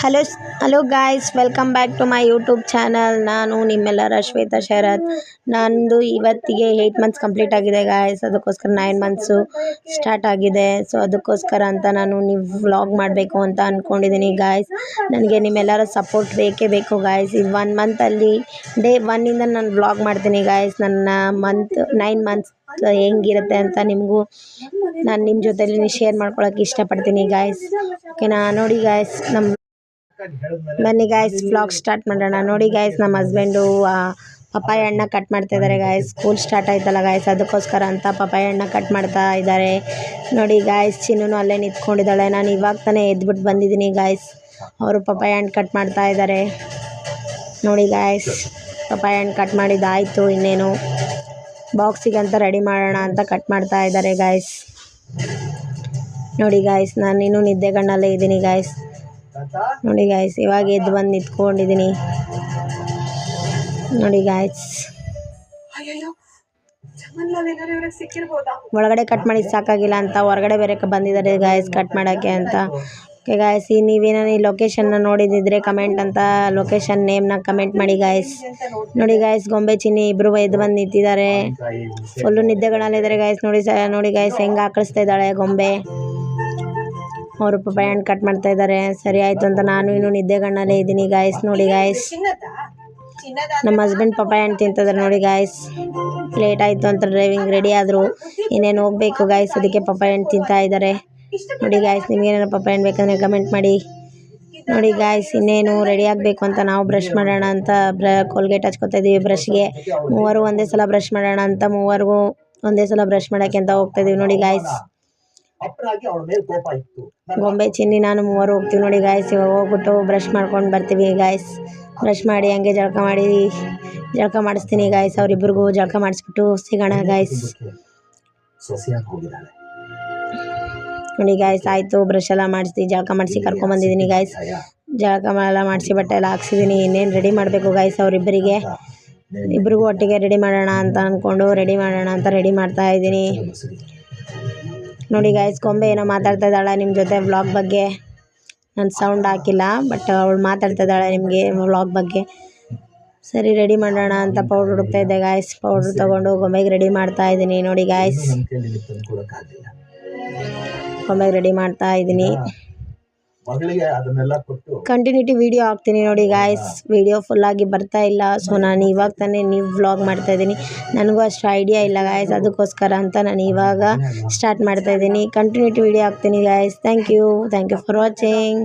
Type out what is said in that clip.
Hello hello guys, welcome back to my YouTube channel. ನಾನು ನಿಮ್ಮೆಲ್ಲರ ಶ್ವೇತಾ ಶರತ್. ನಂದು ಇವತ್ತಿಗೆ 8 ಮಂತ್ಸ್ ಕಂಪ್ಲೀಟ್ ಆಗಿದೆ ಗಾಯ್ಸ್. ಅದಕ್ಕೋಸ್ಕರ 9 ಮಂತ್ಸು ಸ್ಟಾರ್ಟ್ ಆಗಿದೆ. ಸೊ ಅದಕ್ಕೋಸ್ಕರ ಅಂತ ನಾನು ನೀವು ವ್ಲಾಗ್ ಮಾಡಬೇಕು ಅಂತ ಅಂದ್ಕೊಂಡಿದ್ದೀನಿ ಗಾಯ್ಸ್. ನನಗೆ ನಿಮ್ಮೆಲ್ಲರ ಸಪೋರ್ಟ್ ಬೇಕೇ ಬೇಕು ಗಾಯ್ಸ್. ಇದು 1 ಮಂತಲ್ಲಿ ಡೇ 1ಇಂದ ನಾನು ವ್ಲಾಗ್ ಮಾಡ್ತೀನಿ ಗಾಯ್ಸ್. ನನ್ನ 9 ಮಂತ್ಸ್ ಹೆಂಗಿರುತ್ತೆ ಅಂತ ನಾನು ನಿಮ್ಮ ಜೊತೆಲಿ ಶೇರ್ ಮಾಡ್ಕೊಳ್ಳೋಕೆ ಇಷ್ಟಪಡ್ತೀನಿ ಗಾಯ್ಸ್. ಓಕೆನಾ? ನೋಡಿ ಗಾಯ್ಸ್, ಬನ್ನಿ ಗಾಯ್ಸ್ ವ್ಲಾಗ್ ಸ್ಟಾರ್ಟ್ ಮಾಡೋಣ. ನೋಡಿ ಗಾಯ್ಸ್, ನಮ್ಮ ಹಸ್ಬೆಂಡು ಪಪ್ಪಾಯ ಹಣ್ಣ ಕಟ್ ಮಾಡ್ತಾ ಇದ್ದಾರೆ ಗಾಯ್ಸ್. ಸ್ಕೂಲ್ ಸ್ಟಾರ್ಟ್ ಆಯ್ತಲ್ಲ ಗಾಯ್ಸ್, ಅದಕ್ಕೋಸ್ಕರ ಅಂತ ಪಪ್ಪಾಯ ಹಣ್ಣ ಕಟ್ ಮಾಡ್ತಾ ಇದ್ದಾರೆ. ನೋಡಿ ಗಾಯ್ಸ್, ಚಿನ್ನೂ ಅಲ್ಲೇ ನಿಂತ್ಕೊಂಡಿದ್ದಾಳೆ. ನಾನು ಇವಾಗ ತಾನೇ ಎದ್ಬಿಟ್ಟು ಬಂದಿದ್ದೀನಿ ಗಾಯ್ಸ್. ಅವರು ಪಪ್ಪಾಯ ಹಣ್ಣು ಕಟ್ ಮಾಡ್ತಾ ಇದ್ದಾರೆ. ನೋಡಿ ಗಾಯ್ಸ್, ಪಪ್ಪಾಯ ಹಣ್ಣು ಕಟ್ ಮಾಡಿದ್ದಾಯಿತು. ಇನ್ನೇನು ಬಾಕ್ಸಿಗಂತ ರೆಡಿ ಮಾಡೋಣ ಅಂತ ಕಟ್ ಮಾಡ್ತಾ ಇದ್ದಾರೆ ಗಾಯ್ಸ್. ನೋಡಿ ಗಾಯ್ಸ್, ನಾನು ಇನ್ನೂ ನಿದ್ದೆಗಣ್ಣಲ್ಲೇ ಇದ್ದೀನಿ ಗಾಯ್ಸ್. ನೋಡಿ ಗಾಯ್ಸ್, ಇವಾಗ ಎದ್ದು ಬಂದು ನಿಂತ್ಕೊಂಡಿದ್ದೀನಿ. ನೋಡಿ ಗಾಯ್ಸ್, ಒಳಗಡೆ ಕಟ್ ಮಾಡಿ ಸಾಕಾಗಿಲ್ಲ ಅಂತ ಹೊರಗಡೆ ಬೇರೆ ಬಂದಿದ್ದಾರೆ ಗಾಯ್ಸ್ ಕಟ್ ಮಾಡೋಕ್ಕೆ ಅಂತ. ಓಕೆ ಗಾಯ್ಸ್, ನೀವೇನೋ ಈ ಲೊಕೇಶನ್ನ ನೋಡಿದಿದ್ರೆ ಲೊಕೇಶನ್ ನೇಮ್ನ ಕಮೆಂಟ್ ಮಾಡಿ ಗಾಯ್ಸ್. ನೋಡಿ ಗಾಯ್ಸ್, ಗೊಂಬೆ ಚಿನ್ನಿ ಇಬ್ಬರು ಎದ್ದು ಬಂದು ನಿಂತಿದ್ದಾರೆ. ಫುಲ್ಲು ನಿದ್ದೆಗಳಲ್ಲಿದ್ದಾರೆ ಗಾಯ್ಸ್. ನೋಡಿ ಗಾಯ್ಸ್, ಹೆಂಗೆ ಆಕಳಿಸ್ತಾ ಇದ್ದಾಳೆ ಗೊಂಬೆ. ಅವರು ಪಪ್ಪಾಯ ಹಣ್ಣು ಕಟ್ ಮಾಡ್ತಾ ಇದ್ದಾರೆ. ಸರಿ ಆಯಿತು ಅಂತ ನಾನು ಇನ್ನೂ ನಿದ್ದೆಗಣ್ಣಲ್ಲೇ ಇದ್ದೀನಿ ಗಾಯ್ಸ್. ನೋಡಿ ಗಾಯ್ಸ್, ನಮ್ಮ ಹಸ್ಬೆಂಡ್ ಪಪ್ಪಾಯ ಹಣ್ಣು ತಿಂತಿದ್ದಾರೆ. ನೋಡಿ ಗಾಯ್ಸ್, ಲೇಟ್ ಆಯಿತು ಅಂತ ಡ್ರೈವಿಂಗ್ ರೆಡಿ ಆದರು. ಇನ್ನೇನು ಹೋಗಬೇಕು ಗಾಯ್ಸ್, ಅದಕ್ಕೆ ಪಪ್ಪಾಯ ಹಣ್ಣು ತಿಂತಾ ಇದ್ದಾರೆ. ನೋಡಿ ಗಾಯ್ಸ್, ನಿಮಗೇನಾದ್ರು ಪಪ್ಪಾಯ ಹಣ್ಣು ಬೇಕಂದರೆ ಕಮೆಂಟ್ ಮಾಡಿ. ನೋಡಿ ಗಾಯ್ಸ್, ಇನ್ನೇನು ರೆಡಿ ಆಗಬೇಕು ಅಂತ ನಾವು ಬ್ರಷ್ ಮಾಡೋಣ ಅಂತ ಕೋಲ್ಗೇಟ್ ಹಚ್ಕೊತಾ ಇದ್ದೀವಿ ಬ್ರಷ್ಗೆ. ಮೂವರು ಒಂದೇ ಸಲ ಬ್ರಷ್ ಮಾಡೋಣ ಅಂತ ಮೂವರಿಗೂ ಒಂದೇ ಸಲ ಬ್ರಷ್ ಮಾಡೋಕ್ಕೆ ಅಂತ ಹೋಗ್ತಾ ಇದ್ದೀವಿ. ನೋಡಿ ಗಾಯ್ಸ್, ಗೊಂಬೆ ಚಿನ್ನಿ ನಾನು ಮೂವರು ಹೋಗ್ತೀವಿ. ನೋಡಿ ಗಾಯ್ಸ್, ಇವಾಗ ಹೋಗ್ಬಿಟ್ಟು ಬ್ರಷ್ ಮಾಡ್ಕೊಂಡು ಬರ್ತೀವಿ ಗಾಯ್ಸ್. ಬ್ರಷ್ ಮಾಡಿ ಹಂಗೆ ಜಳಕ ಮಾಡಿಸ್ತೀನಿ ಗಾಯ್ಸ್. ಅವರಿಬ್ಬರಿಗೂ ಜಳಕ ಮಾಡಿಸ್ಬಿಟ್ಟು ಸಿಗೋಣ ಗಾಯ್ಸ್. ನೋಡಿ ಗಾಯ್ಸ್, ಆಯಿತು, ಬ್ರಷ್ ಎಲ್ಲ ಮಾಡಿಸಿ ಜಳಕ ಮಾಡಿಸಿ ಕರ್ಕೊಂಬಂದಿದ್ದೀನಿ ಗಾಯ್ಸ್. ಜಳಕ ಎಲ್ಲ ಮಾಡಿಸಿ ಬಟ್ಟೆ ಎಲ್ಲ ಹಾಕ್ಸಿದ್ದೀನಿ. ಇನ್ನೇನು ರೆಡಿ ಮಾಡಬೇಕು ಗಾಯ್ಸ್. ಇಬ್ಬರಿಗೂ ಒಟ್ಟಿಗೆ ರೆಡಿ ಮಾಡೋಣ ಅಂತ ಅಂದ್ಕೊಂಡು ರೆಡಿ ಮಾಡ್ತಾ ಇದ್ದೀನಿ. ನೋಡಿ ಗಾಯ್ಸ್, ಗೊಂಬೆ ಏನೋ ಮಾತಾಡ್ತಾ ಇದ್ದಾಳೆ ನಿಮ್ಮ ಜೊತೆ ವ್ಲಾಗ್ ಬಗ್ಗೆ. ನಾನು ಸೌಂಡ್ ಹಾಕಿಲ್ಲ, ಬಟ್ ಅವಳು ಮಾತಾಡ್ತಾ ಇದ್ದಾಳೆ ನಿಮಗೆ ವ್ಲಾಗ್ ಬಗ್ಗೆ. ಸರಿ, ರೆಡಿ ಮಾಡೋಣ ಅಂತ ಪೌಡ್ರ್ ಹುಡುಕ್ತಾ ಇದ್ದೆ ಗಾಯ್ಸ್. ಪೌಡ್ರ್ ತೊಗೊಂಡು ಗೊಂಬೆಗೆ ರೆಡಿ ಮಾಡ್ತಾ ಇದ್ದೀನಿ. ನೋಡಿ ಗಾಯ್ಸ್, ಗೊಂಬೆಗೆ ರೆಡಿ ಮಾಡ್ತಾ ಇದ್ದೀನಿ. ಕಂಟಿನ್ಯೂಟಿ ವಿಡಿಯೋ ಹಾಕ್ತೀನಿ. ನೋಡಿ ಗಾಯ್ಸ್, ವಿಡಿಯೋ ಫುಲ್ಲಾಗಿ ಬರ್ತಾ ಇಲ್ಲ. ಸೊ ನಾನು ಇವಾಗ ತಾನೇ ವ್ಲಾಗ್ ಮಾಡ್ತಾ ಇದ್ದೀನಿ. ನನಗೂ ಅಷ್ಟು ಐಡಿಯಾ ಇಲ್ಲ ಗಾಯ್ಸ್, ಅದಕ್ಕೋಸ್ಕರ ಅಂತ ನಾನು ಇವಾಗ ಸ್ಟಾರ್ಟ್ ಮಾಡ್ತಾ ಇದ್ದೀನಿ. ಕಂಟಿನ್ಯೂಟಿ ವಿಡಿಯೋ ಹಾಕ್ತೀನಿ guys. Thank you for watching.